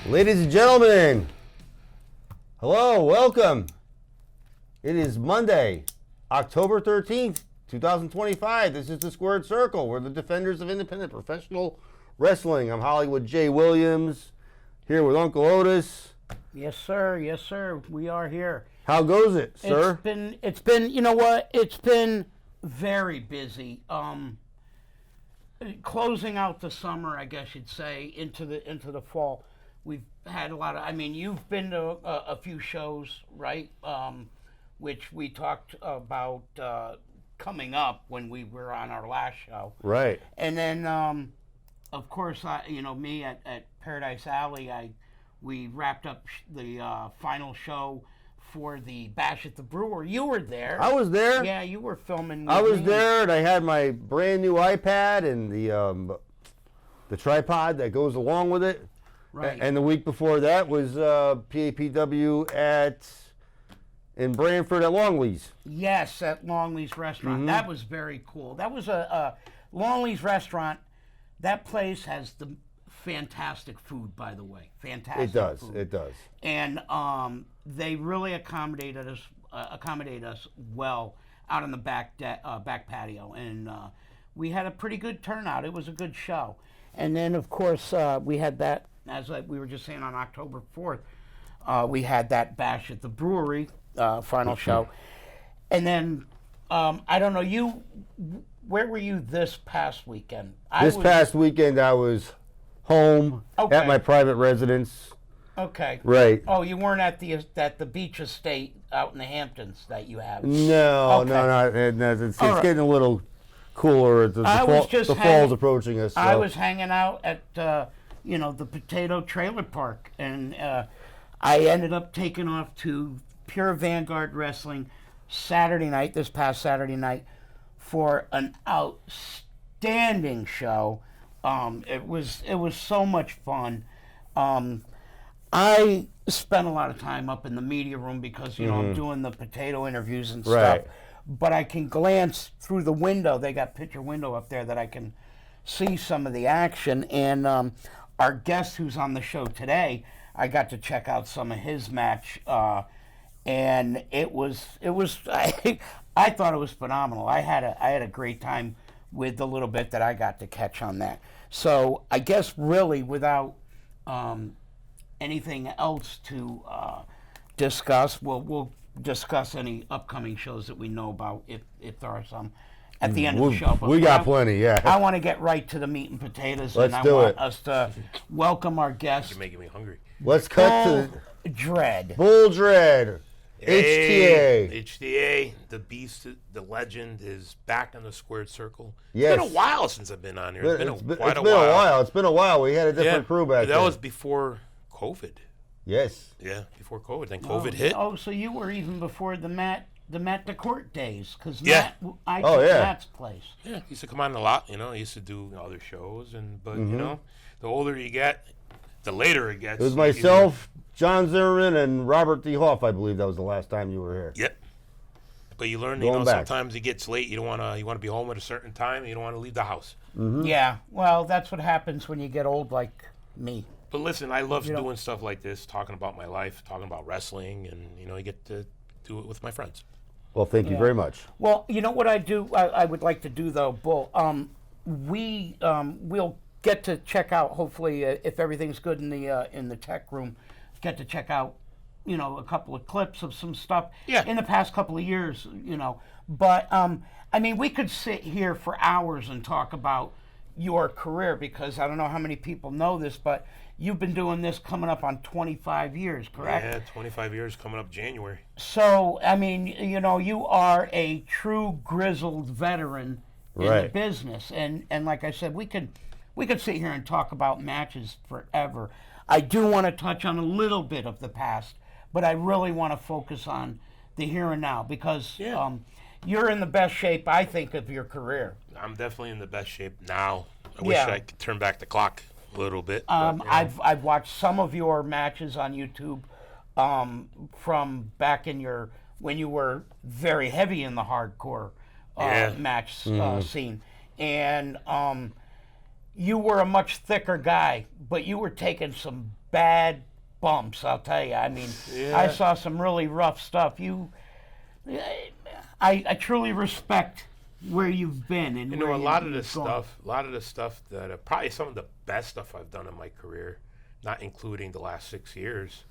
Ladies and gentlemen, hello, welcome. It is Monday, October 13th, 2025. This is the Squared Circle. We're the defenders of independent professional wrestling. I'm Hollywood J. Williams, here with Uncle Otis. Yes, sir. Yes, sir. We are here. How goes it, sir? It's been, you know what? It's been very busy. Closing out the summer, I guess you'd say, into the fall. We've had a lot of. I mean, you've been to a few shows, right? Which we talked about coming up when we were on our last show. Right. And then, of course, me at Paradise Alley, we wrapped up the final show for the Bash at the Brewery. You were there. I was there. Yeah, you were filming. I was there, and I had my brand new iPad and the tripod that goes along with it. Right. And the week before that was PAPW in Branford at Longley's. Yes, at Longley's Restaurant. Mm-hmm. That was very cool. That was a Longley's Restaurant. That place has the fantastic food, by the way. Fantastic. It does. Food. It does. And they really accommodated us well out on the back patio, and we had a pretty good turnout. It was a good show. And then, of course, we had that, as we were just saying, on October 4th, we had that Bash at the Brewery final show. And then, I don't know, where were you this past weekend? Past weekend, I was home at my private residence. Okay. Right. Oh, you weren't at the beach estate out in the Hamptons that you have? No, Okay. no. It's All right. getting a little cooler. The fall's approaching us. So. I was hanging out at the Potato Trailer Park, and I ended up taking off to Pure Vanguard Wrestling this past Saturday night, for an outstanding show. It was so much fun. I spent a lot of time up in the media room because I'm doing the potato interviews and stuff. Right. But I can glance through the window. They got picture window up there that I can see some of the action. And our guest who's on the show today, I got to check out some of his match, and it was I thought it was phenomenal. I had a great time with the little bit that I got to catch on that. So I guess really without anything else to discuss, we'll discuss any upcoming shows that we know about, if there are some, at the end of the show. But we got plenty, yeah. I want to get right to the meat and potatoes, Let's and do I want it. us to welcome our guest. You're making me hungry. Let's cut to Dredd. Bull Dredd. Hey, HTA. HTA, the beast, the legend is back in the Squared Circle. Yes. It's been a while since I've been on here. It's been a while. It's been a while. We had a different crew back then. That was before COVID. Yes. Yeah, before COVID. Then COVID hit. Oh, so you were even before the Matt DeCourt days, because Yeah. I took yeah. Matt's place. Yeah, he used to come on a lot. He used to do other shows, but the older you get, the later it gets. It was myself, John Zimmerman, and Robert D. Hoff. I believe that was the last time you were here. Yep. But you learn, Going back. sometimes it gets late. You want to be home at a certain time. And you don't want to leave the house. Mm-hmm. Yeah, well, that's what happens when you get old like me. But listen, I love doing stuff like this, talking about my life, talking about wrestling, and you get to do it with my friends. Well, thank you very much. Well, you know what I would like to do though, Bull. We'll get to check out, hopefully, if everything's good in the tech room, get to check out, a couple of clips of some stuff in the past couple of years, But I mean, we could sit here for hours and talk about your career, because I don't know how many people know this, but you've been doing this coming up on 25 years, correct? Yeah, 25 years coming up January. So, I mean, you are a true grizzled veteran in the business. And like I said, we could sit here and talk about matches forever. I do want to touch on a little bit of the past, but I really want to focus on the here and now, because you're in the best shape, I think, of your career. I'm definitely in the best shape now. I wish I could turn back the clock a little bit. I've watched some of your matches on YouTube from back in when you were very heavy in the hardcore match scene, and you were a much thicker guy, but you were taking some bad bumps, I'll tell you. I mean, Yeah. I saw some really rough stuff. I truly respect where you've been and You know, where a lot of you've the gone. stuff that probably some of the best stuff I've done in my career, not including the last 6 years,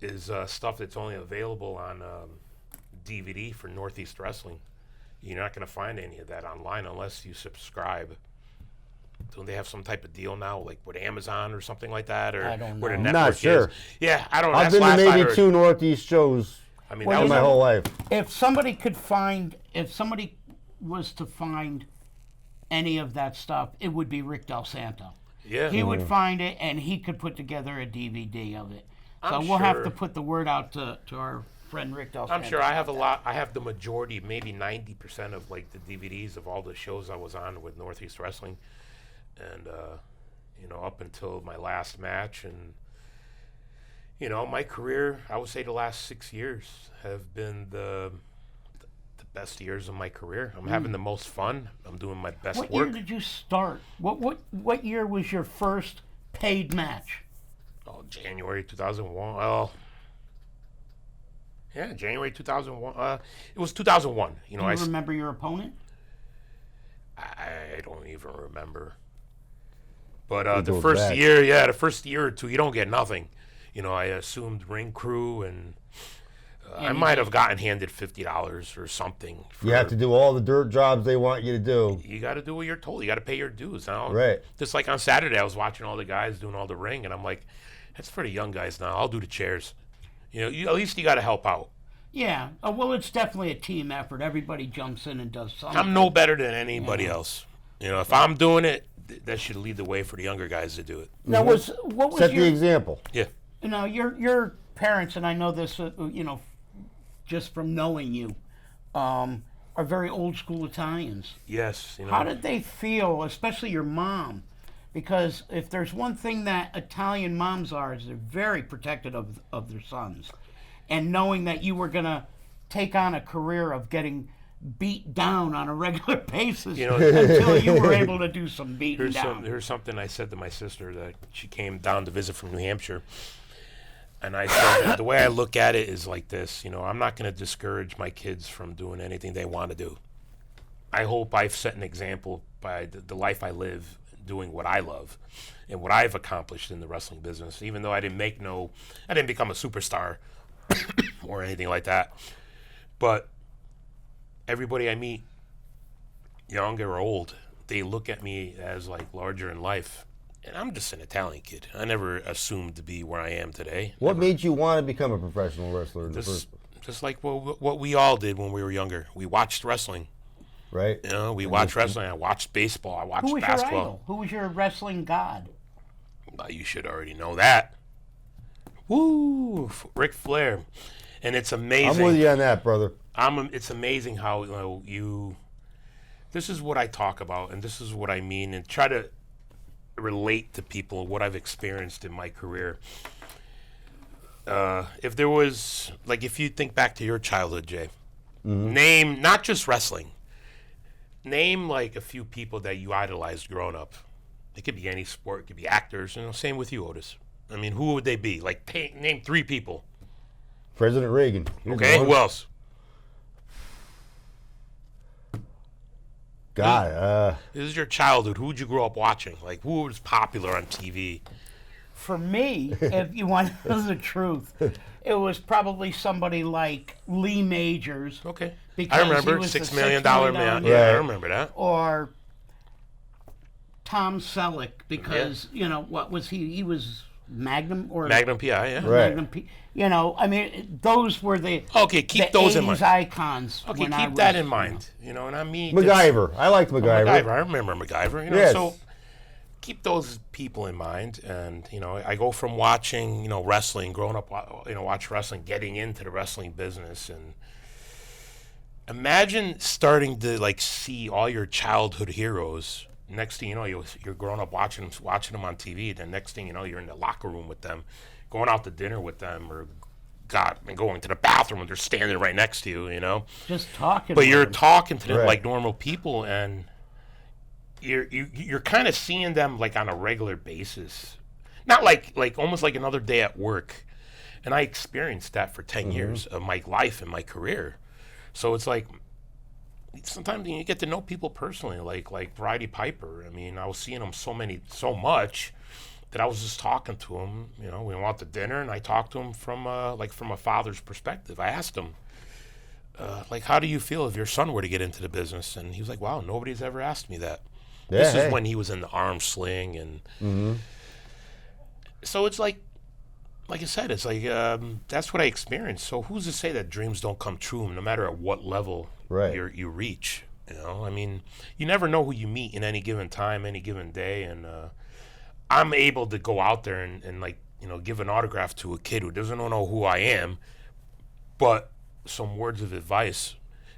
is stuff that's only available on DVD for Northeast Wrestling. You're not going to find any of that online unless you subscribe. Don't they have some type of deal now, like with Amazon or something like that, or I don't where the know. network Not sure. is? Yeah, I don't know. I've That's been to last I maybe heard. 2 Northeast shows I mean, Well, that in was my whole life. If somebody was to find any of that stuff, it would be Rick Del Santo. yeah. He would find it, and he could put together a DVD of it. So I'm we'll have sure. to put the word out to our friend Rick Del Santo. I'm sure I have a lot. I have the majority, maybe 90% of like the DVDs of all the shows I was on with Northeast Wrestling, and you know, up until my last match, and you know, my career. I would say the last 6 years have been the best years of my career. I'm having the most fun. I'm doing my best What work. year did you start? What year was your first paid match? Oh, January 2001. Well, yeah, January 2001. It was 2001. You know, Do you remember your opponent? I don't even remember. But It the goes first back. year, yeah, the first year or two, you don't get nothing. You know, I assumed ring crew, and I And you might did. have gotten handed $50 or something. For, You have to do all the dirt jobs they want you to do. You got to do what you're told. You got to pay your dues. Now, Right. Just like on Saturday, I was watching all the guys doing all the ring, and I'm like, that's for the young guys now. I'll do the chairs. You know, at least you got to help out. Yeah. Well, it's definitely a team effort. Everybody jumps in and does something. I'm no better than anybody else. You know, if I'm doing it, that should lead the way for the younger guys to do it. Now, what was Set the your example. Yeah. Now, your parents, and I know this, you know, just from knowing you, are very old school Italians. Yes. You know. How did they feel, especially your mom? Because if there's one thing that Italian moms are, is they're very protective of their sons. And knowing that you were going to take on a career of getting beat down on a regular basis You know, until you were able to do some beating down. Here's something I said to my sister that she came down to visit from New Hampshire. And I said, the way I look at it is like this, you know, I'm not going to discourage my kids from doing anything they want to do. I hope I've set an example by the life I live doing what I love and what I've accomplished in the wrestling business, even though I didn't become a superstar or anything like that. But everybody I meet, young or old, they look at me as like larger in life. And I'm just an Italian kid. I never assumed to be where I am today. What made you want to become a professional wrestler in the first Just like what we all did when we were younger. We watched wrestling. right? You know, we watched wrestling. I watched baseball. I watched Who was your basketball. idol? Who was your wrestling god? Well, you should already know that. Woo! Ric Flair. And it's amazing. I'm with you on that, brother. It's amazing how this is what I talk about, and this is what I mean, and try to relate to people what I've experienced in my career. If there was, like, if you think back to your childhood, Jay, name not just wrestling. Name like a few people that you idolized growing up. It could be any sport. It could be actors. You know, same with you, Otis. I mean, who would they be? Like, name 3 people. President Reagan. Here's Okay, one. who else? God, This is your childhood. Who would you grow up watching? Like, who was popular on TV? For me, if you want to know the truth, it was probably somebody like Lee Majors. Okay. Because I remember he was the $6 million $6 man. million Yeah, I Right. remember that. Or Tom Selleck, because you know what was he? He was Magnum or Magnum PI, yeah. Right. Magnum P. You know, I mean, those were the Okay, keep the those in 80s mind. icons. Okay, when I keep that was, in mind. You know, and I mean MacGyver. I liked MacGyver. MacGyver. I remember MacGyver. You know, Yes. so keep those people in mind. And you know, I go from watching, you know, wrestling, growing up, you know, watch wrestling, getting into the wrestling business, and imagine starting to like see all your childhood heroes. Next thing you know, you're growing up watching them on TV. The next thing you know, you're in the locker room with them, going out to dinner with them, or and going to the bathroom and they're standing right next to you. You know. just talking. But with you're them. talking to them Right. like normal people, and you're kind of seeing them like on a regular basis. not like almost like another day at work. And I experienced that for 10 years of my life and my career. So it's like sometimes you get to know people personally, like Roddy Piper. I mean, I was seeing him so much that I was just talking to him. You know, we went out to dinner, and I talked to him from a father's perspective. I asked him, like, how do you feel if your son were to get into the business? And he was like, wow, nobody's ever asked me that. Yeah, This hey. is when he was in the arm sling, and so it's like I said, it's like that's what I experienced. So who's to say that dreams don't come true, no matter at what level Right. you reach? You know, I mean, you never know who you meet in any given time, any given day, and I'm able to go out there and like, you know, give an autograph to a kid who doesn't know who I am, but some words of advice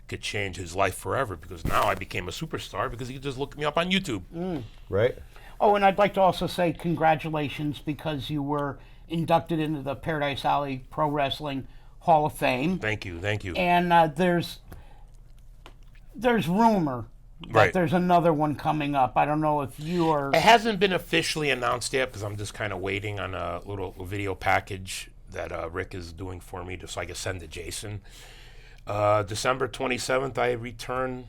could change his life forever, because now I became a superstar because he could just look me up on YouTube. Right. Oh, and I'd like to also say congratulations, because you were inducted into the Paradise Alley Pro Wrestling Hall of Fame. Thank you. And there's rumor that Right. there's another one coming up. I don't know if you are. It hasn't been officially announced yet, because I'm just kind of waiting on a little video package that Rick is doing for me, just so I can send to Jason. December 27th, I return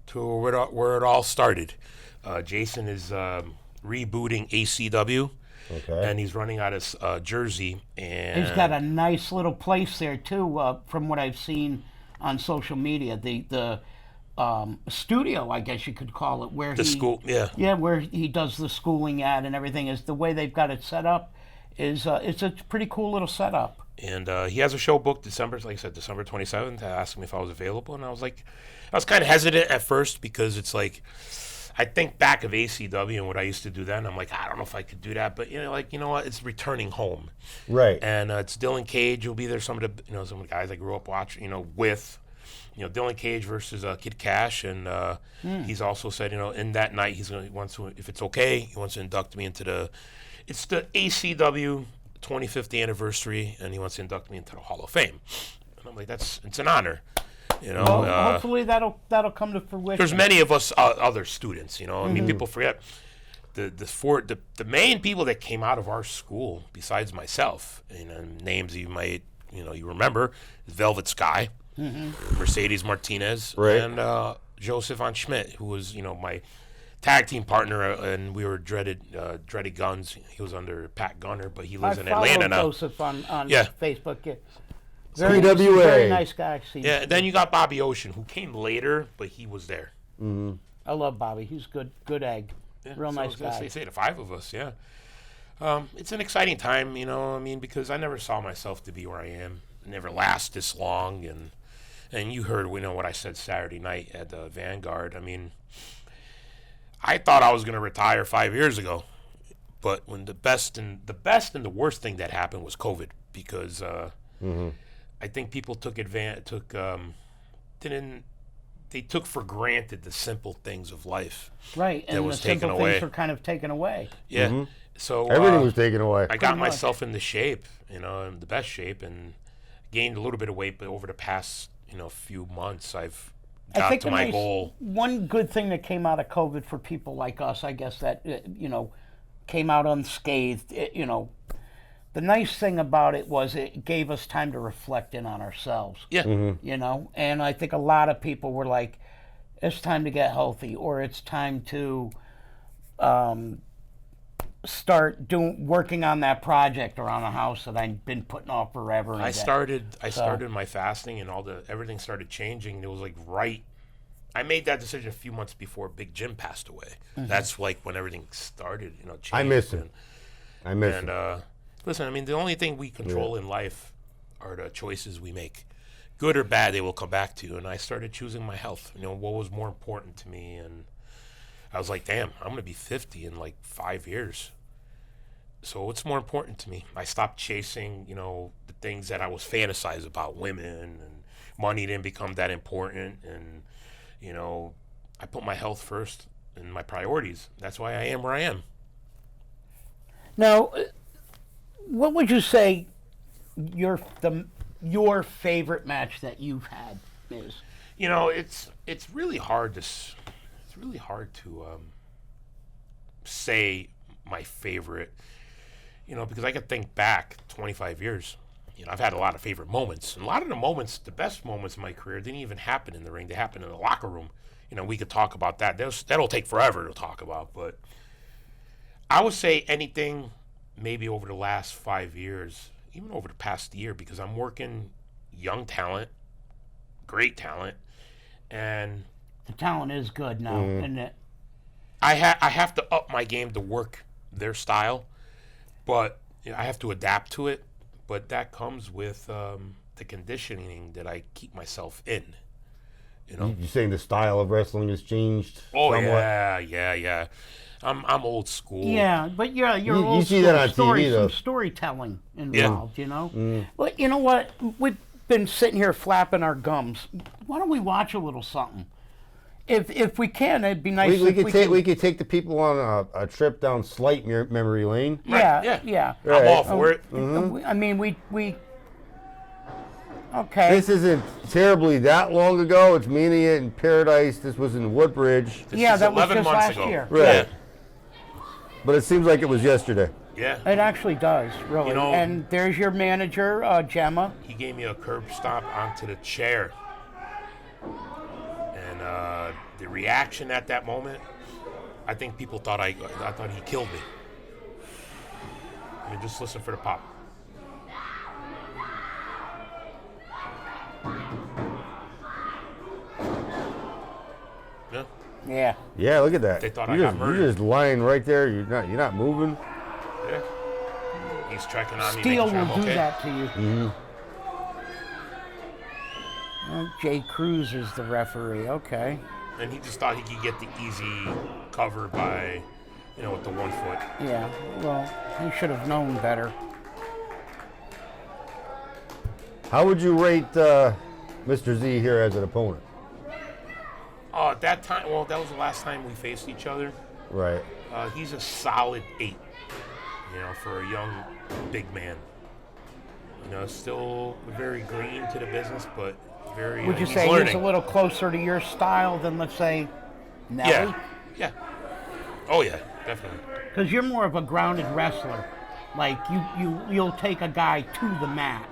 to where it all started. Jason is rebooting ACW, Okay. and he's running out of Jersey. And He's got a nice little place there too, from what I've seen on social media. The studio, I guess you could call it, where the he school, yeah. yeah, where he does the schooling at and everything. Is the way they've got it set up. It's a pretty cool little setup. And he has a show booked December 27th. Asked me if I was available, and I was kind of hesitant at first, because it's like, I think back of ACW and what I used to do then. I'm like, I don't know if I could do that, but you know what? It's returning home, Right. and it's Dylan Cage will be there. Some of the guys I grew up watching, with, Dylan Cage versus Kid Cash, and he's also said, in that night he wants to, if it's okay, he wants to induct me into it's the ACW 25th anniversary, and he wants to induct me into the Hall of Fame. And I'm like, it's an honor. Well, hopefully that'll come to fruition. There's many of us other students, I mean, people forget the main people that came out of our school, besides myself, names you might, you remember, is Velvet Sky, Mercedes Martinez, Right. and Joseph Von Schmidt, who was, my tag team partner, and we were Dreaded Guns. He was under Pat Gunner, but he lives in Atlanta now. Joseph on Yeah. Facebook. Yeah. PWA. Very nice guy. Yeah, and then you got Bobby Ocean, who came later, but he was there. I love Bobby. He's good egg. Yeah, Real so nice guy. They say the five of us, yeah. It's an exciting time, because I never saw myself to be where I am. I never last this long, and you heard, what I said Saturday night at the Vanguard. I mean, I thought I was going to retire 5 years ago, but when the best and the worst thing that happened was COVID, because I think people took for granted the simple things of life. Right, and was the taken simple away. things were kind of taken away. Yeah. So Everything was taken away. I got Pretty much. myself into shape, in the best shape, and gained a little bit of weight. But over the past, few months, I've got to my goal. One good thing that came out of COVID for people like us, I guess, that came out unscathed. The nice thing about it was it gave us time to reflect in on ourselves. Yeah. And I think a lot of people were like, it's time to get healthy, or it's time to start working on that project or on a house that I've been putting off forever. And I started my fasting, and everything started changing. It was like I made that decision a few months before Big Jim passed away. That's like when everything started, changing. I miss him. And listen, I mean, the only thing we control in life are the choices we make. Good or bad, they will come back to you. And I started choosing my health. What was more important to me, and I was like, damn, I'm going to be 50 in like 5 years. So what's more important to me? I stopped chasing, the things that I was fantasizing about, women, and money didn't become that important. And, I put my health first and my priorities. That's why I am where I am. Now, what would you say your favorite match that you've had is? It's really hard to say my favorite. because I could think back 25 years. I've had a lot of favorite moments. And a lot of the moments, the best moments in my career, didn't even happen in the ring. They happened in the locker room. We could talk about that. That'll take forever to talk about. But I would say anything maybe over the last 5 years, even over the past year, because I'm working young talent, great talent, and The talent is good now, isn't it? I have to up my game to work their style, but I have to adapt to it. But that comes with the conditioning that I keep myself in. You saying the style of wrestling has changed? Oh somewhat? yeah. I'm old school. Yeah, but you're You old see that on school TV, though. some storytelling involved, But you know what? We've been sitting here flapping our gums. Why don't we watch a little something? If we can, it'd be nice. We if could take the people on a trip down slight memory lane. Yeah. Right. I'm all for it. I mean, we. Okay. This isn't terribly that long ago. It's Mania in Paradise. This was in Woodbridge. This yeah, is that was 11 just months last ago. year. Right. But it seems like it was yesterday. Yeah. It actually does, really. And there's your manager, Gemma. He gave me a curb stomp onto the chair. And the reaction at that moment, I think people thought I thought he killed me. I mean, just listen for the pop. Yeah. Yeah. Yeah, look at that. They thought you're I got just, murdered. You're just lying right there. You're not moving. Yeah. He's checking on me. Steel making sure will I'm do okay. that to you. Jay Cruz is the referee. Okay. And he just thought he could get the easy cover by, with the 1 foot. Yeah. Well, he should have known better. How would you rate Mr. Z here as an opponent? Oh, at that time, well, that was the last time we faced each other. Right. He's a solid 8, for a young, big man. Still very green to the business, but very. Would you he's say learning. he's a little closer to your style than, let's say, Nelly? Yeah. Oh yeah, definitely. Because you're more of a grounded wrestler. Like, you'll take a guy to the mat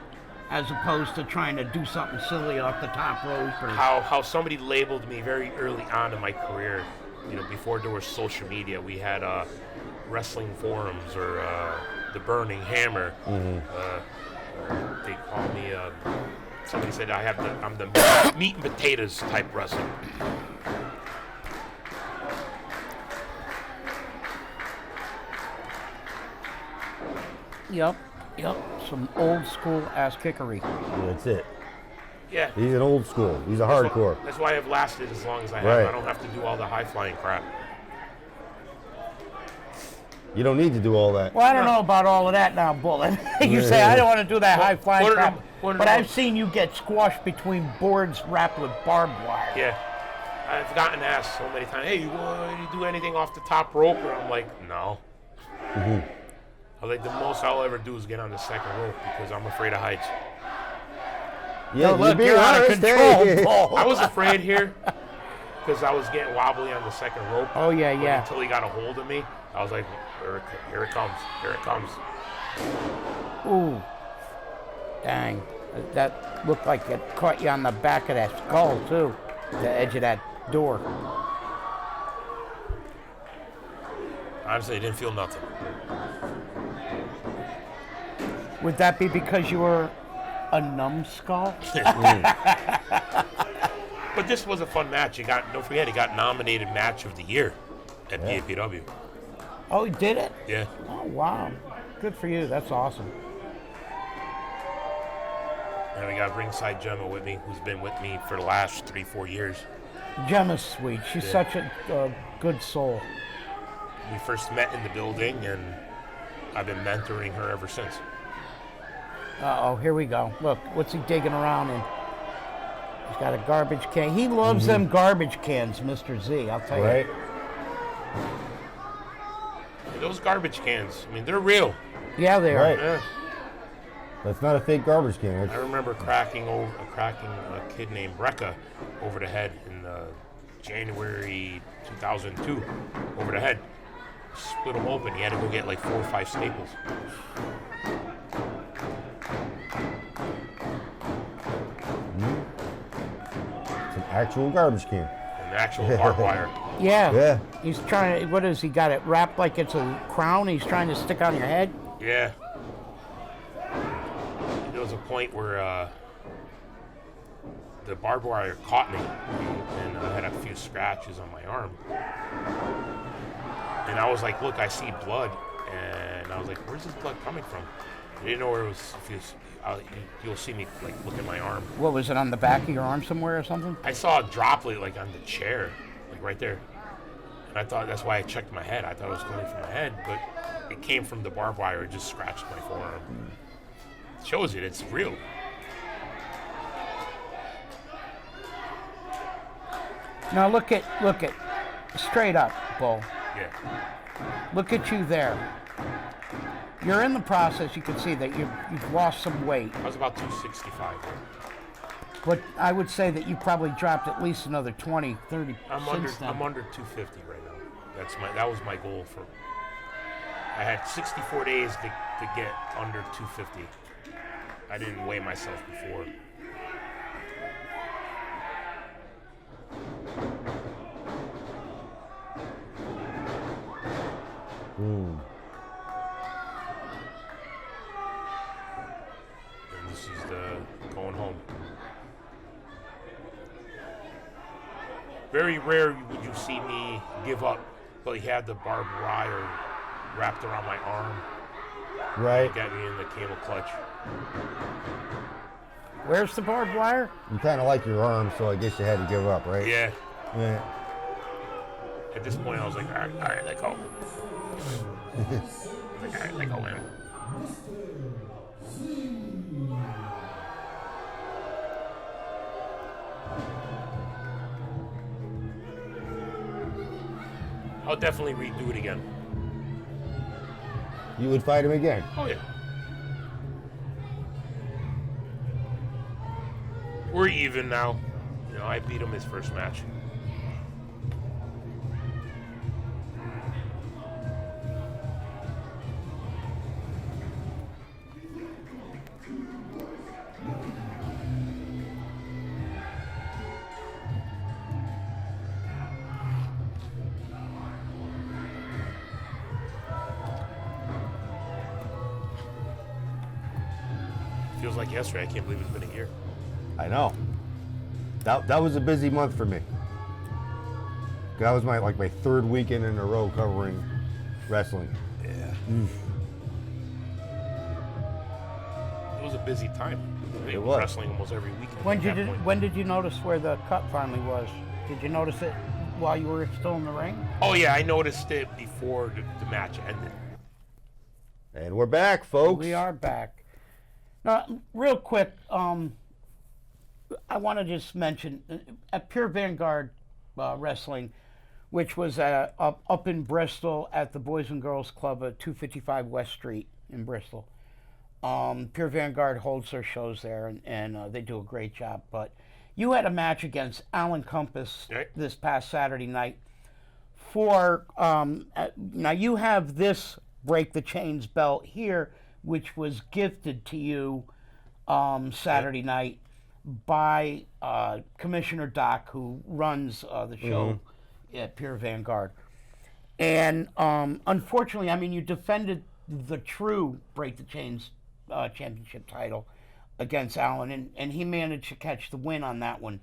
as opposed to trying to do something silly off the top rope. Or How somebody labeled me very early on in my career, before there was social media, we had wrestling forums or the Burning Hammer. They call me. Somebody said I'm the meat and potatoes type wrestler. Yep. Some old school ass kickery. That's it. Yeah. He's an old school. He's a hardcore. That's why I've lasted as long as I have. Right. I don't have to do all the high flying crap. You don't need to do all that. Well, I don't know about all of that now, Bullet. You say I don't want to do that high flying crap, but I've seen you get squashed between boards wrapped with barbed wire. Yeah. I've gotten asked so many times, hey, you do anything off the top rope? And I'm like, no. I'm like, the most I'll ever do is get on the second rope because I'm afraid of heights. Yeah, No, look, being you're out of honest, control, hey. Paul. I was afraid here because I was getting wobbly on the second rope. Oh, yeah, But yeah. Until he got a hold of me, I was like, here it comes. Here it comes. Ooh. Dang. That looked like it caught you on the back of that skull, too. The edge of that door. Honestly, I didn't feel nothing. Would that be because you were a numbskull? But this was a fun match. Don't forget, he got nominated Match of the Year at PAPW. Oh, he did it? Yeah. Oh, wow. Good for you. That's awesome. And we got ringside Gemma with me, who's been with me for the last 3-4 years. Gemma's sweet. She's such a good soul. We first met in the building, and I've been mentoring her ever since. Uh-oh, here we go. Look, what's he digging around in? He's got a garbage can. He loves them garbage cans, Mr. Z, I'll tell Right? you. Those garbage cans, I mean, they're real. Yeah, they are. Right. Yeah. That's not a fake garbage can. I remember cracking a kid named Brecca over the head in January 2002, over the head. split him open. He had to go get like 4 or 5 staples. It's an actual garbage can. An actual barbed wire. Yeah. Yeah. He's trying to, what is he got it wrapped like it's a crown? He's trying to stick on your head? Yeah. There was a point where the barbed wire caught me, and I had a few scratches on my arm. And I was like, look, I see blood. And I was like, where's this blood coming from? I didn't know where it was. You'll see me like look at my arm. What was it, on the back of your arm somewhere or something? I saw a droplet like on the chair, like right there. And I thought that's why I checked my head. I thought it was coming from my head, but it came from the barbed wire. It just scratched my forearm. It shows it. It's real. Now look at, straight up, Bull. Yeah. Look at you there. You're in the process, you can see that you've lost some weight. I was about 265. But I would say that you probably dropped at least another 20, 30 I'm since then. under 250 right now. That was my goal for. I had 64 days to get under 250. I didn't weigh myself before. And this is the going home. Very rare would you see me give up, but he had the barbed wire wrapped around my arm. Right. Got me in the cable clutch. Where's the barbed wire? You kind of like your arm, so I guess you had to give up, right? Yeah. Yeah. At this point, I was like, all right, let go. Like, all right, let go, man. I'll definitely redo it again. You would fight him again. Oh, yeah. We're even now. You know, I beat him his first match. Feels like yesterday. I can't believe it's been a year. I know. That was a busy month for me. That was my third weekend in a row covering wrestling. Yeah. It was a busy time. They were was. wrestling almost every weekend. When did you notice where the cut finally was? Did you notice it while you were still in the ring? Oh yeah, I noticed it before the match ended. And we're back, folks. We are back. Now, real quick, I want to just mention at Pure Vanguard Wrestling, which was up in Bristol at the Boys and Girls Club at 255 West Street in Bristol. Pure Vanguard holds their shows there, and they do a great job. But you had a match against Alan Compass Right. this past Saturday night. For now, you have this Break the Chains belt here, which was gifted to you Saturday night by Commissioner Doc, who runs the show at Pure Vanguard. And unfortunately, I mean, you defended the true Break the Chains championship title against Alan, and he managed to catch the win on that one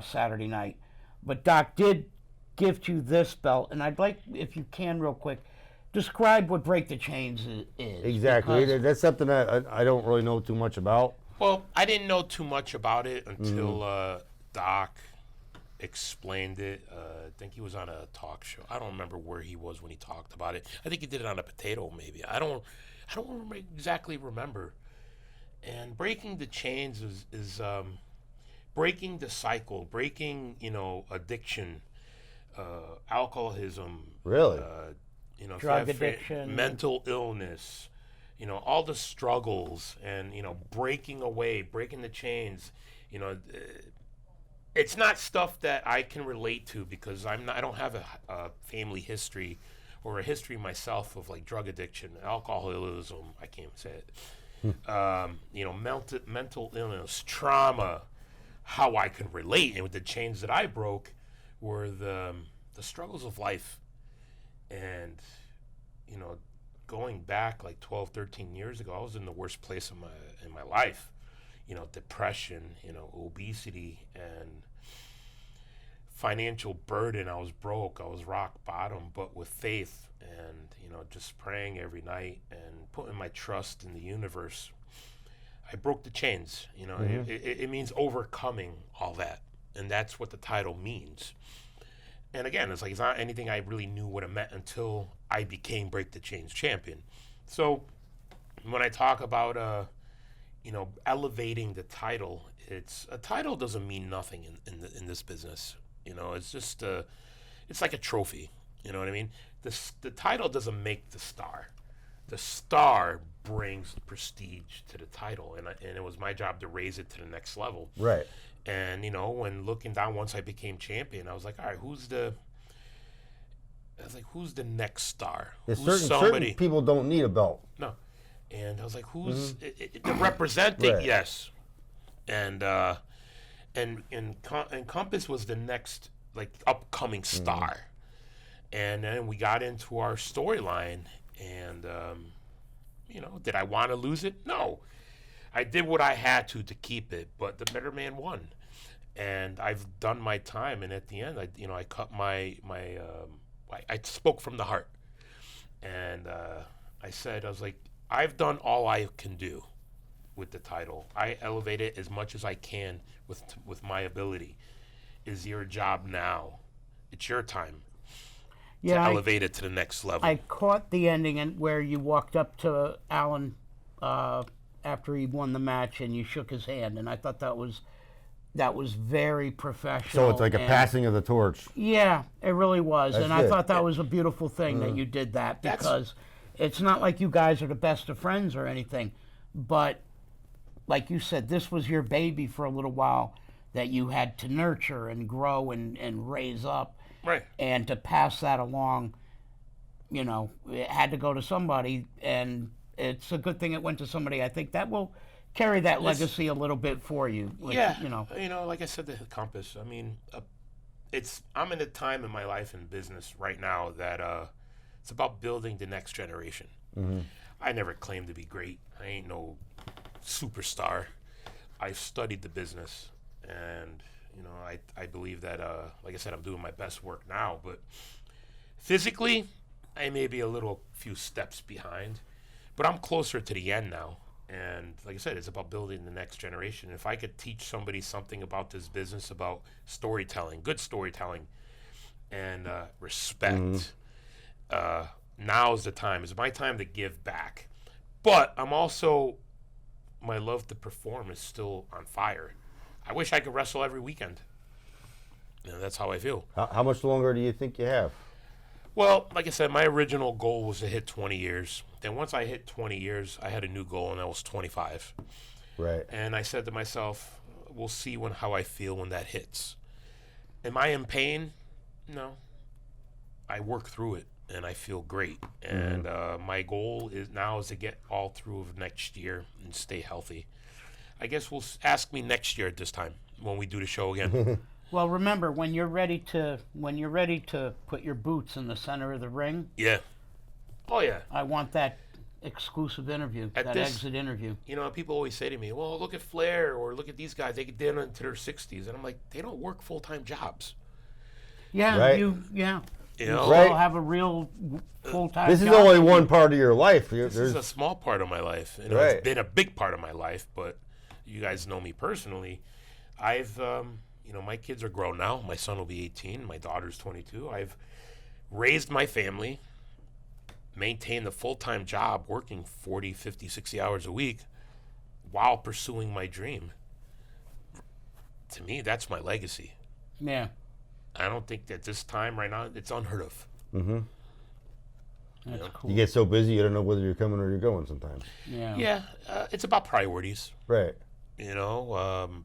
Saturday night. But Doc did gift you this belt, and I'd like, if you can, real quick, describe what Break the Chains is. Exactly. because- That's something that I don't really know too much about. Well, I didn't know too much about it until Doc explained it. I think he was on a talk show. I don't remember where he was when he talked about it. I think he did it on a potato, maybe. I don't exactly remember. And breaking the chains is breaking the cycle, breaking addiction, alcoholism. Really? Drug addiction. mental illness. All the struggles and, breaking the chains, it's not stuff that I can relate to because I don't have a family history or a history myself of like drug addiction, alcoholism. I can't even say it. You know, mental illness, trauma. How I can relate, and with the chains that I broke, were the struggles of life, and you know, going back like 12, 13 years ago, I was in the worst place in my life. You know, depression, you know, obesity, and financial burden. I was broke. I was rock bottom, but with faith and, you know, just praying every night and putting my trust in the universe, I broke the chains. You know, it means overcoming all that, and that's what the title means. And again, it's like it's not anything I really knew what it meant until I became Break the Chains champion. So when I talk about you know, elevating the title, a title doesn't mean nothing in this business. You know, it's just it's like a trophy. You know what I mean? The title doesn't make the star. The star brings prestige to the title, and it was my job to raise it to the next level. Right. And you know, when looking down, once I became champion, I was like, all right, who's the next star? There's Who's certain people don't need a belt. No. And I was like, who's the representing? Right. Yes. And Compass was the next like upcoming star. And then we got into our storyline, and you know, did I want to lose it? No. I did what I had to keep it, but the better man won. And I've done my time, and at the end, I cut I spoke from the heart, and I was like, I've done all I can do with the title. I elevate it as much as I can with my ability. Is your job now? It's your time to elevate it to the next level. I caught the ending and where you walked up to Alan after he won the match and you shook his hand, and I thought that was very professional. So it's like a passing of the torch. Yeah, it really was. That's and I good. thought that was a beautiful thing that you did that, because it's not like you guys are the best of friends or anything, but like you said, this was your baby for a little while that you had to nurture and grow and raise up. Right. And to pass that along, you know, it had to go to somebody, and it's a good thing it went to somebody. I think that will carry that legacy a little bit for you. Which, yeah. You know, like I said, the Compass, I mean, I'm in a time in my life and business right now that it's about building the next generation. Mm-hmm. I never claimed to be great. I ain't no superstar. I've studied the business, and you know, I believe that like I said, I'm doing my best work now, but physically I may be a few steps behind, but I'm closer to the end now. And like I said, it's about building the next generation. If I could teach somebody something about this business, about storytelling, good storytelling, and respect, now's the time. It's my time to give back. But I'm also, my love to perform is still on fire. I wish I could wrestle every weekend. You know, that's how I feel. How much longer do you think you have? Well, like I said, my original goal was to hit 20 years. Then once I hit 20 years, I had a new goal, and that was 25. Right. And I said to myself, we'll see how I feel when that hits. Am I in pain? No. I work through it, and I feel great. And my goal is to get all through of next year and stay healthy. I guess ask me next year at this time when we do the show again. well, remember when you're ready to put your boots in the center of the ring. Yeah. Oh yeah. I want that exclusive interview, exit interview. You know, people always say to me, "Well, look at Flair or look at these guys. They get down into their 60s," and I'm like, they don't work full-time jobs. Yeah. Right. You know, Right. still have a real full-time. This is job. only one part of your life. This is a small part of my life. You know, Right. It's been a big part of my life, but you guys know me personally. I've, you know, my kids are grown now. My son will be 18. My daughter's 22. I've raised my family, maintained a full-time job, working 40, 50, 60 hours a week while pursuing my dream. To me, that's my legacy. Yeah. I don't think that this time right now, it's unheard of. Mm-hmm. That's cool. You get so busy you don't know whether you're coming or you're going sometimes. Yeah. Yeah, it's about priorities. Right. You know,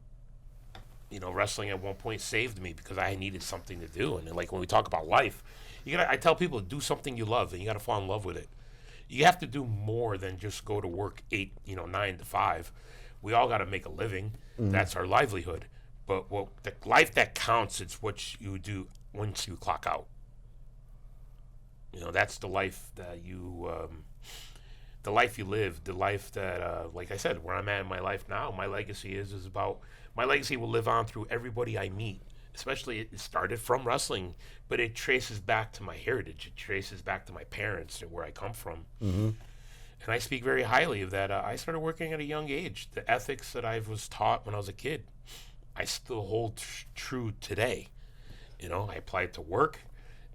wrestling at one point saved me because I needed something to do. And like when we talk about life, I tell people, do something you love, and you got to fall in love with it. You have to do more than just go to work 9 to 5. We all got to make a living. That's our livelihood. But the life that counts is what you do once you clock out. That's the life that the life you live, the life that, like I said, where I'm at in my life now, my legacy my legacy will live on through everybody I meet. Especially, it started from wrestling, but it traces back to my heritage. It traces back to my parents and where I come from. And I speak very highly of that. I started working at a young age. The ethics that I was taught when I was a kid, I still hold true today. I applied it to work,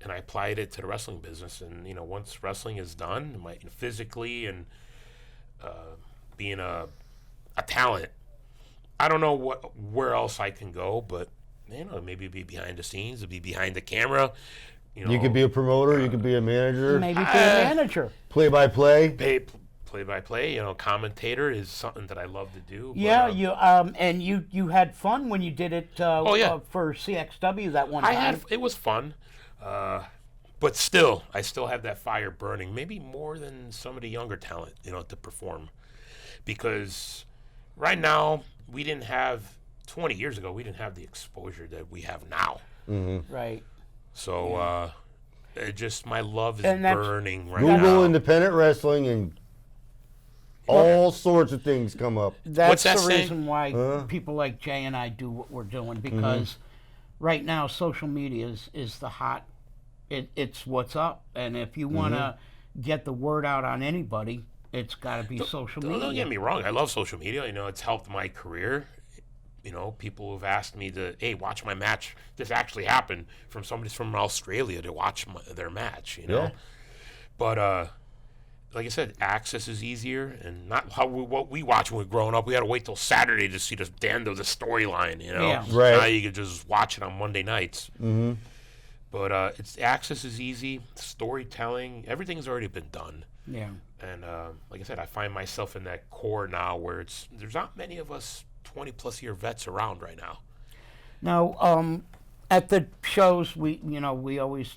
and I applied it to the wrestling business. And once wrestling is done, physically and being a talent, I don't know where else I can go, but maybe be behind the scenes, be behind the camera. You could be a promoter. You could be a manager. Maybe be a manager. Play-by-play. Play-by-play. Commentator is something that I love to do. Yeah, but, you had fun when you did it. For CXW that one time. It was fun, but still, I still have that fire burning. Maybe more than some of the younger talent, to perform, because right now we didn't have. 20 years ago, we didn't have the exposure that we have now. Right. So, my love is burning right Google now. independent wrestling and all sorts of things come up. That's What's that the saying? reason why people like Jay and I do what we're doing, because right now social media is the hot. It's what's up, and if you want to get the word out on anybody, it's got to be social media. Don't get me wrong. I love social media. It's helped my career. People have asked me to, hey, watch my match. This actually happened from somebody from Australia to watch their match, Yeah. But like I said, access is easier, and not what we watch when we were growing up. We had to wait till Saturday to see the end of the storyline, Yeah. Right. Now you can just watch it on Monday nights. But access is easy. Storytelling, everything's already been done. Yeah. And like I said, I find myself in that core now where there's not many of us 20-plus year vets around right now. Now, at the shows, we always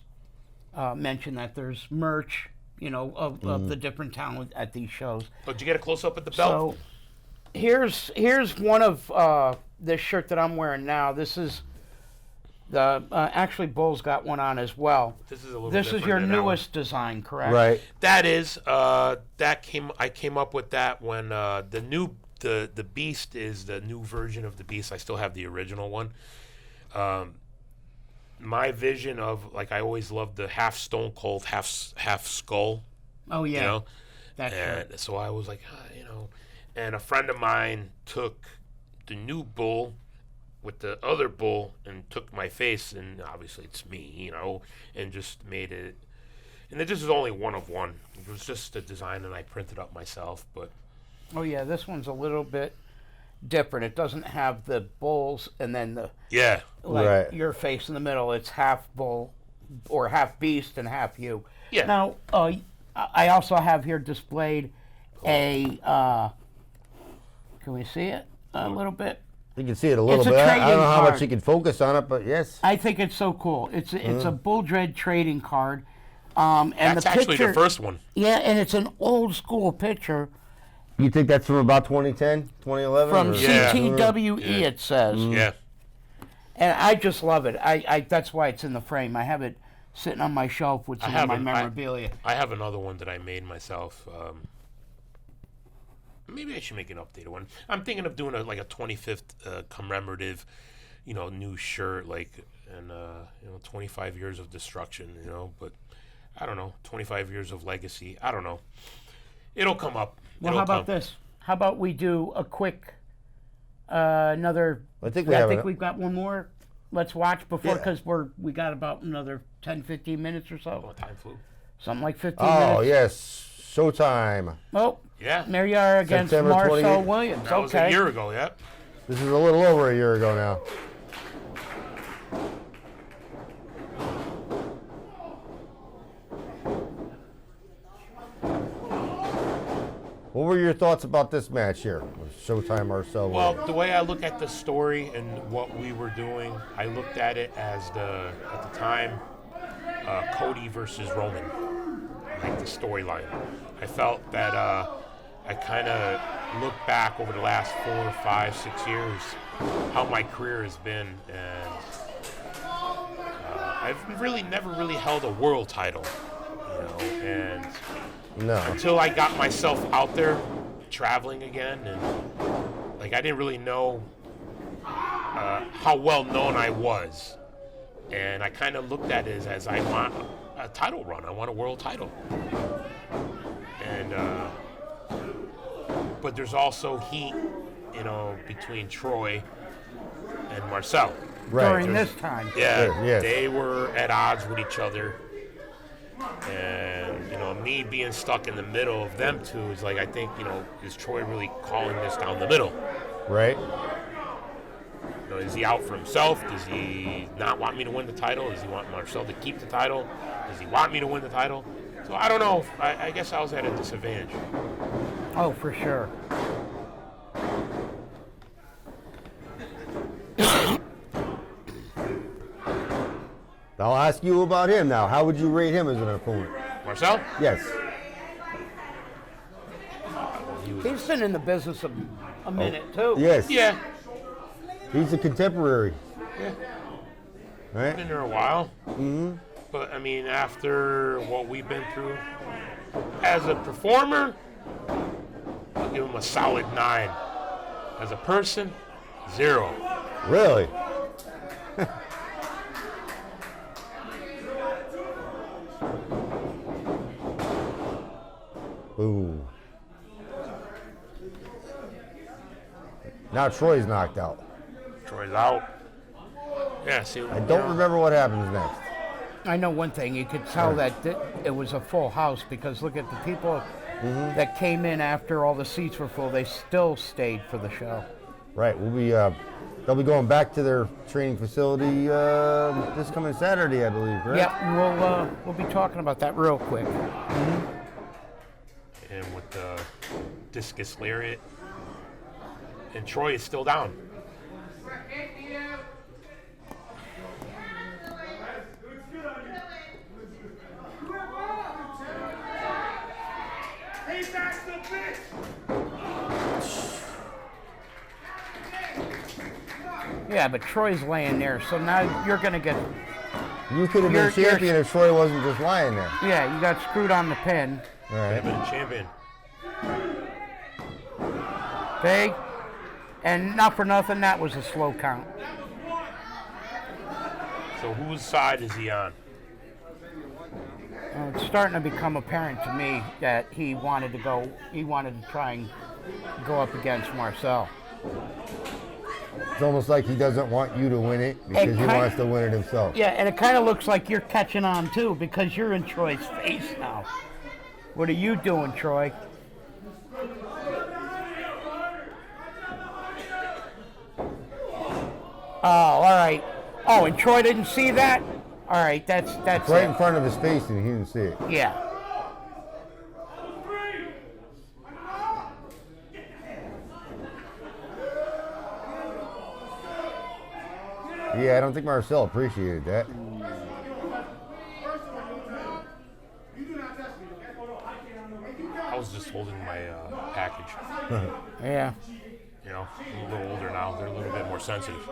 mention that there's merch, of the different talent at these shows. Oh, did you get a close up at the belt? So here's one of this shirt that I'm wearing now. This is the actually Bull's got one on as well. This is a little. This is different your than that one. newest design, correct? Right. That is. I came up with that when the Beast is the new version of the Beast. I still have the original one. My vision of, like, I always loved the half Stone Cold, half Skull. Oh yeah. That's And right. so I was like, and a friend of mine took the new Bull with the other Bull and took my face, and obviously it's me, and just made it. And this is only one of one. It was just a design, and I printed up myself, but. Oh yeah, this one's a little bit different. It doesn't have the bulls and then the Right. your face in the middle. It's half bull or half beast and half you. Yeah. Now, I also have here displayed a. Can we see it a little bit? You can see it a little It's a bit. I don't trading know how much card. you can focus on it, but yes. I think it's so cool. It's a Bull Dredd trading card. And That's the actually picture, the first one. Yeah, and it's an old school picture You think that's from about 2010, 2011? from or- Yeah. CTWE. Yeah. It says. Yeah. And I just love it. I that's why it's in the frame. I have it sitting on my shelf with some of my memorabilia. I have another one that I made myself. Maybe I should make an updated one. I'm thinking of doing a 25th commemorative, new shirt, and 25 years of destruction, but I don't know, 25 years of legacy. I don't know. It'll come up. Well, how about this? How about we do a quick another? I think we've got one more. Let's watch before, Yeah. because we got about another 10, 15 minutes or so. Oh, time flew. Something like 15 Oh, minutes. yes. Showtime. Oh, Yeah. there you are against September Marcel 28th. Williams. That was Okay. a year ago, yeah. This is a little over a year ago now. What were your thoughts about this match here with Showtime Marcel Well, Williams? the way I look at the story and what we were doing, I looked at it as at the time, Cody versus Roman, like the storyline. I felt that I kind of look back over the last 4, 5, 6 years, how my career has been, and I've really never really held a world title, and until I got myself out there traveling again, and like I didn't really know how well known I was, and I kind of looked at it as I want a title run. I want a world title, and but there's also heat, between Troy and Marcel. Right. During this time. Yeah, Yes. They were at odds with each other, and me being stuck in the middle of them two is like, I think, is Troy really calling this down the middle? Right. Is he out for himself? Does he not want me to win the title? Does he want Marcel to keep the title? Does he want me to win the title? So I don't know. I guess I was at a disadvantage. Oh, for sure. I'll ask you about him now. How would you rate him as an opponent? Marcel? Yes. He's been in the business a minute, too. Yes. Yeah. He's a contemporary. Yeah. Right? Been there a while. Mm-hmm. But, I mean, after what we've been through, as a performer, I'll give him a solid 9. As a person, 0. Really? Ooh. Now Troy's knocked out. Troy's out. Yeah, see. I don't remember what happens next. I know one thing. You could tell that it was a full house because look at the people that came in after all the seats were full. They still stayed for the show. Right. They'll be going back to their training facility this coming Saturday, I believe, correct? Yeah, we'll be talking about that real quick. And with the discus lariat. And Troy is still down. Yeah, but Troy's laying there, so now you're going to get... You could have been champion if Troy wasn't just lying there. Yeah, you got screwed on the pin. All right. Been a champion. Okay? And not for nothing, that was a slow count. So whose side is he on? It's starting to become apparent to me that he wanted to try and go up against Marcel. It's almost like he doesn't want you to win it because he wants to win it himself. Yeah, and it kind of looks like you're catching on too because you're in Troy's face now. What are you doing, Troy? Oh, all right. Oh, and Troy didn't see that? All right, that's Right it. in front of his face and he didn't see it. Yeah. Yeah, I don't think Marcel appreciated that. I was just holding my package. Yeah. I'm a little older now. They're a little bit more sensitive.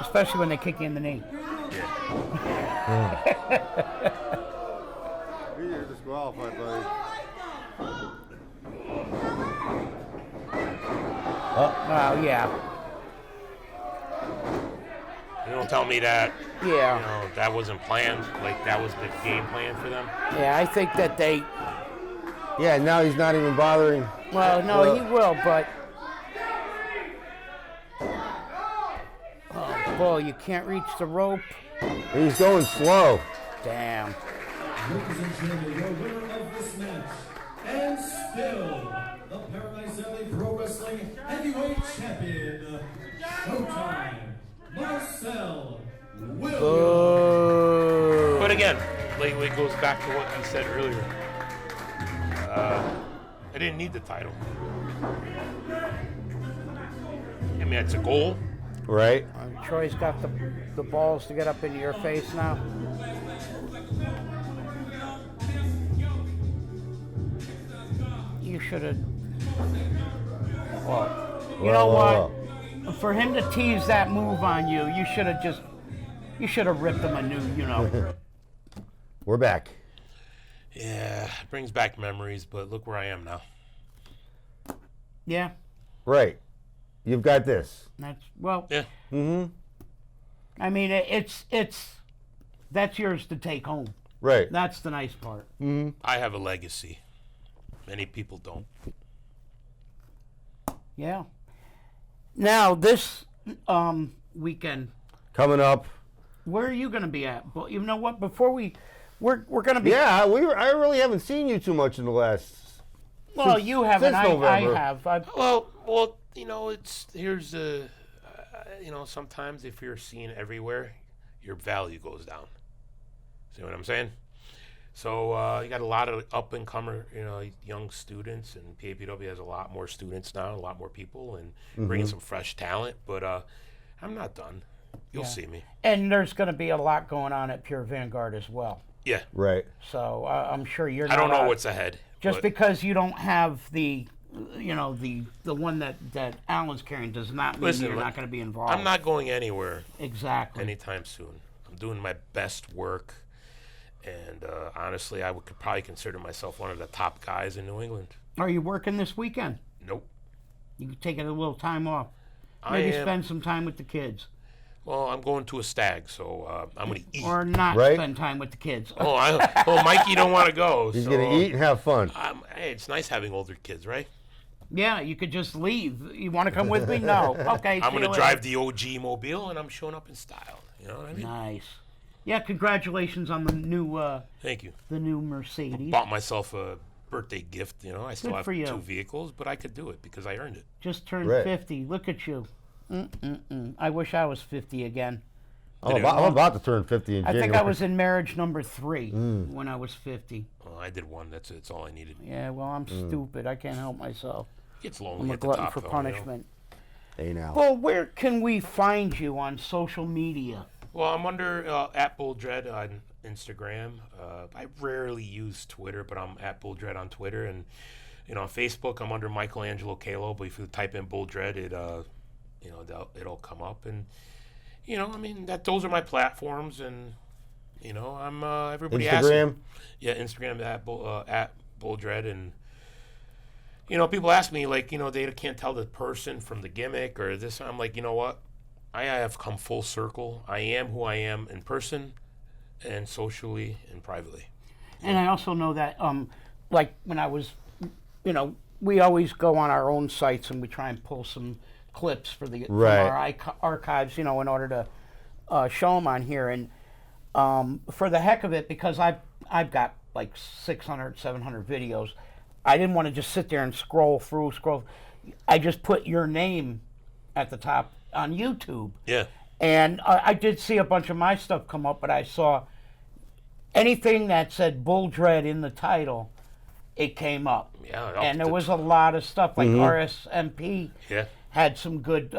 Especially when they kick you in the knee. Yeah. You're disqualified, buddy. Oh, yeah. You don't tell me that. Yeah. That wasn't planned. Like that was the game plan for them. Yeah, I think that they... Yeah, now he's not even bothering. Well, no, he will, but... Oh, boy, you can't reach the rope. He's going slow. Damn. Ladies and gentlemen, your winner of this match, and still the Paradise Alley Pro Wrestling Heavyweight Champion, Showtime, Marcel Williams. Oh. But again, lately it goes back to what you said earlier. I didn't need the title. I mean, it's a goal. Right. Troy's got the balls to get up into your face now. You should have. Well, you know what? For him to tease that move on you, you should have ripped him a new. We're back. Yeah, it brings back memories, but look where I am now. Yeah. Right. You've got this. That's well. Yeah. Mm-hmm. I mean, it's that's yours to take home. Right. That's the nice part. Mm-hmm. I have a legacy. Many people don't. Yeah. Now this weekend, Coming up. where are you going to be at? But you know what? Before we're going to be. Yeah, I really haven't seen you too much in the last. Well, since- you haven't. since I November. have. Well, here's the, sometimes if you're seen everywhere, your value goes down. See what I'm saying? So you got a lot of up-and-comer, young students, and PAPW has a lot more students now, a lot more people, and bringing some fresh talent. But I'm not done. You'll see me. And there's going to be a lot going on at Pure Vanguard as well. Yeah. Right. So I'm sure you're. I don't not know out- what's ahead. Just but because you don't have the one that Alan's carrying does not mean Listen, you're look, not going to be involved. I'm not going anywhere Exactly. anytime soon. I'm doing my best work, and honestly, could probably consider myself one of the top guys in New England. Are you working this weekend? Nope. You can take a little time off. I Maybe am- spend some time with the kids. Well, I'm going to a stag, so I'm going to eat. Or not Right. spend time with the kids. Well, Mikey don't want to go. He's so, gonna eat and have fun. Hey, it's nice having older kids, right? Yeah, you could just leave. You want to come with me? No. Okay. I'm see going you to later. drive the OG mobile, and I'm showing up in style. You know what I mean? Nice. Yeah, congratulations on the Thank you. new Mercedes. Bought myself a birthday gift. I still Good have for you. 2 vehicles, but I could do it because I earned it. Just turned Right. 50. Look at you. I wish I was 50 again. I'm about to turn 50 in I January. think I was in marriage number 3 when I was 50. Oh, I did one. It's all I needed. Yeah, well, I'm stupid. I can't help myself. It's lonely I'm a at the glutton top, for though, punishment. Hey now. Well, where can we find you on social media? Well, I'm under at Bull Dredd on Instagram. I rarely use Twitter, but I'm at Bull Dredd on Twitter, and on Facebook I'm under Michelangelo Kalo. But if you type in Bull Dredd, it'll come up, and those are my platforms, and I'm everybody asks me- Instagram. Yeah, Instagram at Bull Dredd, and people ask me they can't tell the person from the gimmick or this. I'm like, you know what? I have come full circle. I am who I am in person, and socially and privately. And I also know that, like when I was, we always go on our own sites and we try and pull some clips from Right. our archives, in order to show them on here. And for the heck of it, because I've got like 600, 700 videos, I didn't want to just sit there and scroll. I just put your name at the top on YouTube. Yeah. And I did see a bunch of my stuff come up, but I saw anything that said Bull Dredd in the title, it came up. Yeah. And there was a lot of stuff, like RSMP Yeah. had some good,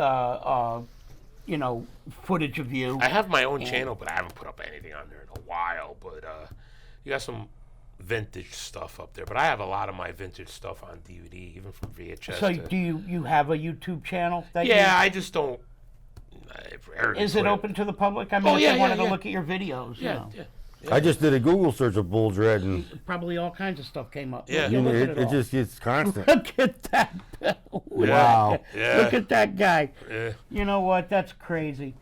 footage of you. I have my own channel, but I haven't put up anything on there in a while. But you got some vintage stuff up there. But I have a lot of my vintage stuff on DVD, even from VHS. So to- do you have a YouTube channel? That Yeah, I just don't. I rarely Is it put open to the public? I mean, Oh, if yeah, they wanted yeah. to look at your videos, Yeah, you know. yeah. I just did a Google search of Bull Dredd, and Probably all kinds of stuff came up. Yeah. You look at it all. just gets constant. Look at that. Wow. Yeah. Look at that guy. Yeah, You know what? That's crazy.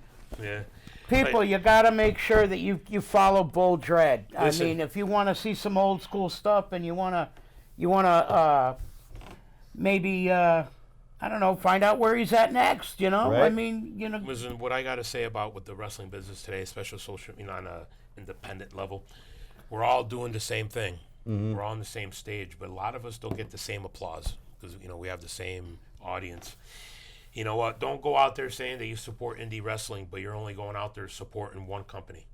yeah. People, you got to make sure that you follow Bull Dredd. Listen. I mean, if you want to see some old school stuff and you want to maybe I don't know, find out where he's at next, I Right. mean, Listen, what I got to say about with the wrestling business today, especially social, on a independent level, we're all doing the same thing. We're all on the same stage, but a lot of us don't get the same applause because we have the same audience. You know what? Don't go out there saying that you support indie wrestling, but you're only going out there supporting one company.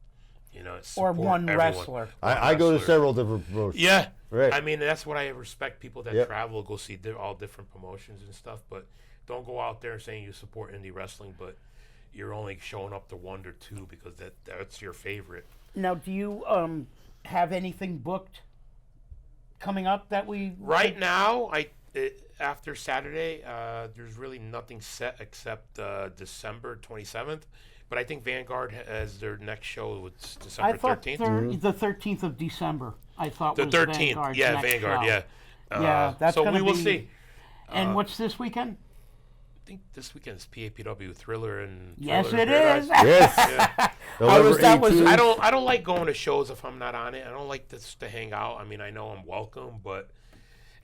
or support one everyone. wrestler. I go to wrestler. several different promotions. Yeah, Right. I mean, that's what I respect people that Yep. travel, go see all different promotions and stuff. But don't go out there saying you support indie wrestling, but you're only showing up to 1 or 2 because that's your favorite. Now, do you have anything booked coming up that we Right now, after Saturday, there's really nothing set except December 27th. But I think Vanguard has their next show. It's December I thought 13th. the 13th of December. I thought The was 13th, Vanguard's yeah, next Vanguard, show. yeah. Yeah, that's so gonna we will be- see. And what's this weekend? I think this weekend is PAPW Thriller and Yes, Thriller it Paradise. is. Yes. was- that was- 18th. I don't like going to shows if I'm not on it. I don't like this to hang out. I mean, I know I'm welcome, but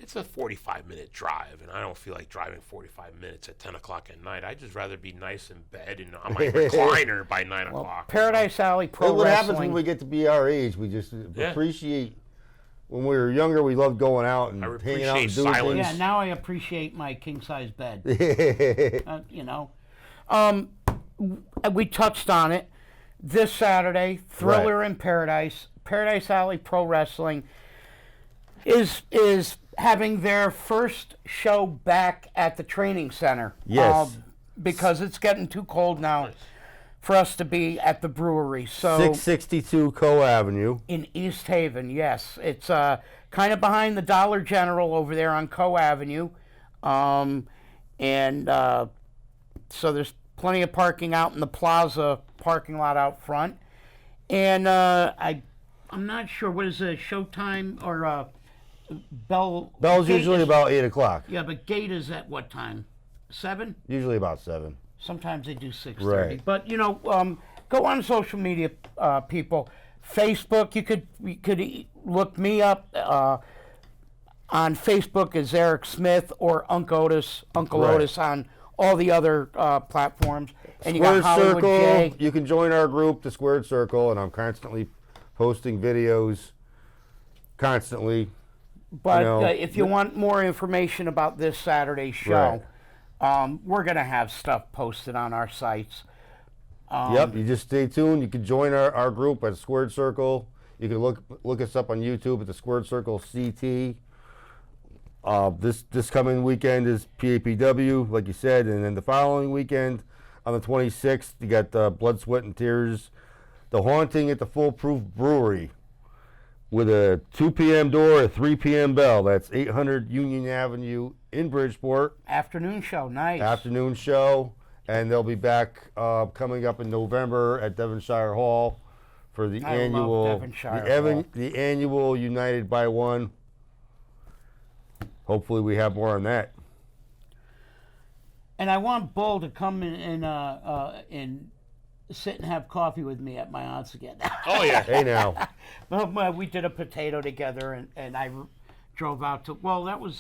it's a 45-minute drive, and I don't feel like driving 45 minutes at 10 o'clock at night. I'd just rather be nice in bed and on my recliner by 9 o'clock. Paradise Alley Pro Hey, what Wrestling. happens when we get to be our age? We just Yeah. appreciate. When we were younger, we loved going out and I hanging out and appreciate doing silence. Yeah, now I appreciate my king size bed. things. You know, we touched on it. This Saturday, Thriller Right. in Paradise, Paradise Alley Pro Wrestling is having their first show back at the training center. Yes. Because it's getting too cold now for us to be at the brewery. So 662 Co Avenue. in East Haven, yes. It's kind of behind the Dollar General over there on Co Avenue. So there's plenty of parking out in the plaza parking lot out front. And I'm not sure, what is the showtime or bell? Bell's gate usually is- about 8 o'clock. Yeah, but gate is at what time? 7? Usually about 7. Sometimes they do 6:30. Right. But go on social media, people. Facebook, you could look me up on Facebook as Eric Smith or Uncle Otis Right. Otis on all the other platforms. And you Squared got Hollywood Circle. J. You can join our group, the Squared Circle, and I'm constantly posting videos. Constantly. But you know, if you want more information about this Saturday's show, we're going to have stuff posted on our sites. Yep, you just stay tuned. You can join our group at Squared Circle. You can look us up on YouTube at the Squared Circle CT. This coming weekend is PAPW, like you said, and then the following weekend on the 26th, you got Blood, Sweat, and Tears, The Haunting at the Foolproof Brewery with a 2 p.m. door, a 3 p.m. bell. That's 800 Union Avenue in Bridgeport. Afternoon show, nice. Afternoon show, and they'll be back coming up in November at Devonshire Hall for the I love annual Devonshire Hall. the annual United by One. Hopefully, we have more on that. And I want Bull to come in and sit and have coffee with me at my aunt's again. Oh, yeah. Hey now, Well, we did a potato together, and I drove out to. Well, that was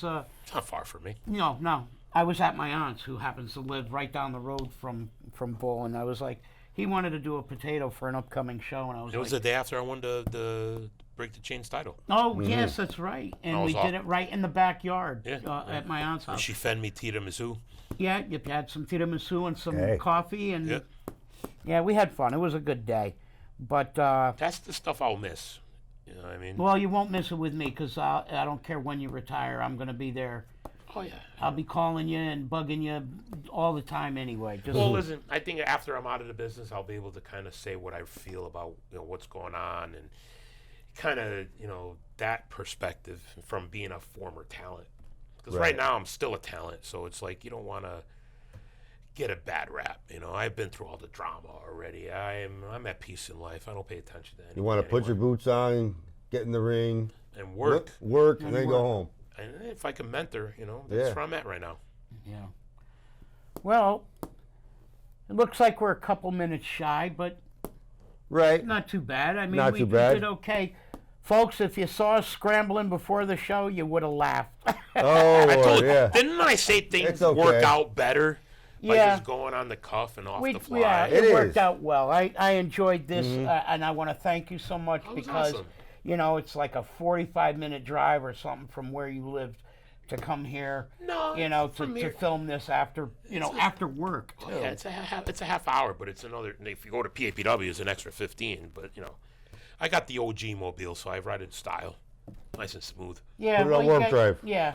It's not far from me. no. I was at my aunt's, who happens to live right down the road from Bull, and I was like, he wanted to do a potato for an upcoming show, and I was It was like, the day after I won the Break the Chains title. oh yes, that's right, and That was we all- did it right in the backyard Yeah. at my aunt's And house. she fed me tiramisu. Yeah, you had some tiramisu and some Hey. coffee, and Yeah. yeah, we had fun. It was a good day, but. That's the stuff I'll miss. You know what I mean? Well, you won't miss it with me because I don't care when you retire. I'm going to be there. Oh, yeah. I'll be calling you and bugging you all the time anyway. Just Well, listen, I think after I'm out of the business, I'll be able to kind of say what I feel about what's going on and kind of that perspective from being a former talent. Because right Right. now I'm still a talent, so it's like you don't want to get a bad rap. I've been through all the drama already. I'm at peace in life. I don't pay attention to anything. you want to put your anymore. boots on, get in the ring, and work. work, and then go work. home. And if I can mentor, that's Yeah. where I'm at right now. yeah. Well, it looks like we're a couple minutes shy, but Right. not too bad. I mean, Not we too bad. did okay. Folks, if you saw us scrambling before the show, you would have laughed. Oh, I told yeah. Didn't I say things It's okay. work out better by Yeah. just going on the cuff and off We, the fly? yeah, It it worked is. out well. I enjoyed this, and I want to thank you so much That was because, awesome. it's like a 45-minute drive or something from where you lived to come here, No, to from here- film this after, after work, too. Oh, yeah, it's a half hour, but it's another. If you go to PAPW, it's an extra 15. But I got the OG mobile, so I ride it in style, nice and smooth. Yeah, Put it on you warp drive. Yeah,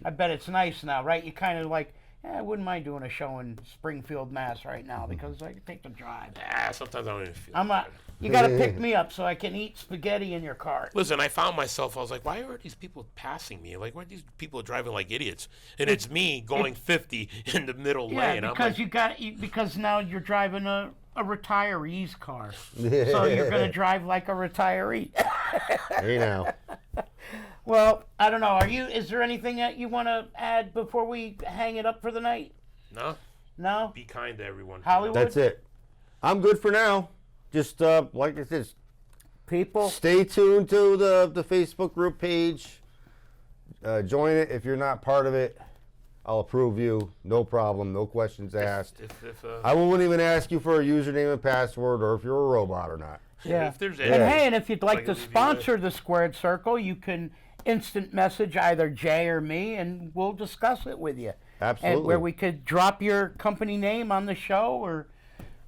I bet it's nice now, right? You kind of like, Yeah, I wouldn't mind doing a show in Springfield, Mass. Right now because I can take the drive. Sometimes I don't even feel. You got to pick me up so I can eat spaghetti in your car. Listen, I found myself. I was like, why are these people passing me? Like, why are these people driving like idiots? And it's me going 50 in the middle lane. Because I'm like, because now you're driving a retiree's car, so you're going to drive like a retiree. Hey now. Well, I don't know. Is there anything that you want to add before we hang it up for the night? no. No? Be kind to everyone. Hollywood? That's it. I'm good for now. Just like I said, People? stay tuned to the Facebook group page. Join it if you're not part of it. I'll approve you. No problem. No questions asked. I won't even ask you for a username and password or if you're a robot or not. Yeah. If there's And any- hey, and if you'd like Like to a review sponsor the Squared Circle, you can instant message either Jay or me, and we'll discuss it with you. Absolutely. And where we could drop your company name on the show, or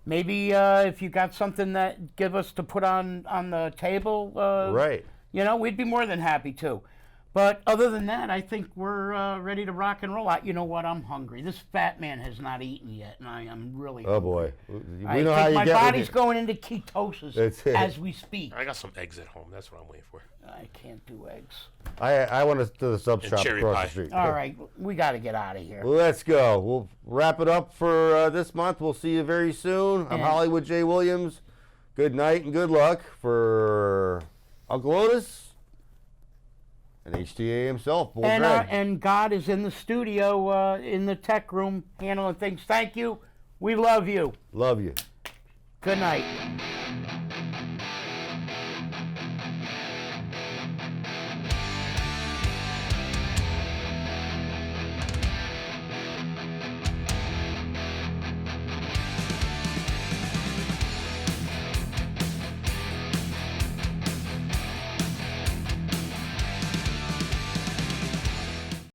maybe if you got something that give us to put on the table. Right. You know, we'd be more than happy to. But other than that, I think we're ready to rock and roll. You know what? I'm hungry. This fat man has not eaten yet, and I am really Oh hungry. boy. We I know how think you my get body's with it. going into ketosis That's it. as we speak. I got some eggs at home. That's what I'm waiting for. I can't do eggs. I want to do the sub shop cherry across pie. the street. All right, we got to get out of here. Let's go. We'll wrap it up for this month. We'll see you very soon. I'm And- Hollywood J. Williams. Good night and good luck for Uncle Otis and HTA himself, Bull Dredd. And God is in the studio, in the tech room, handling things. Thank you. We love you. Love you. Good night.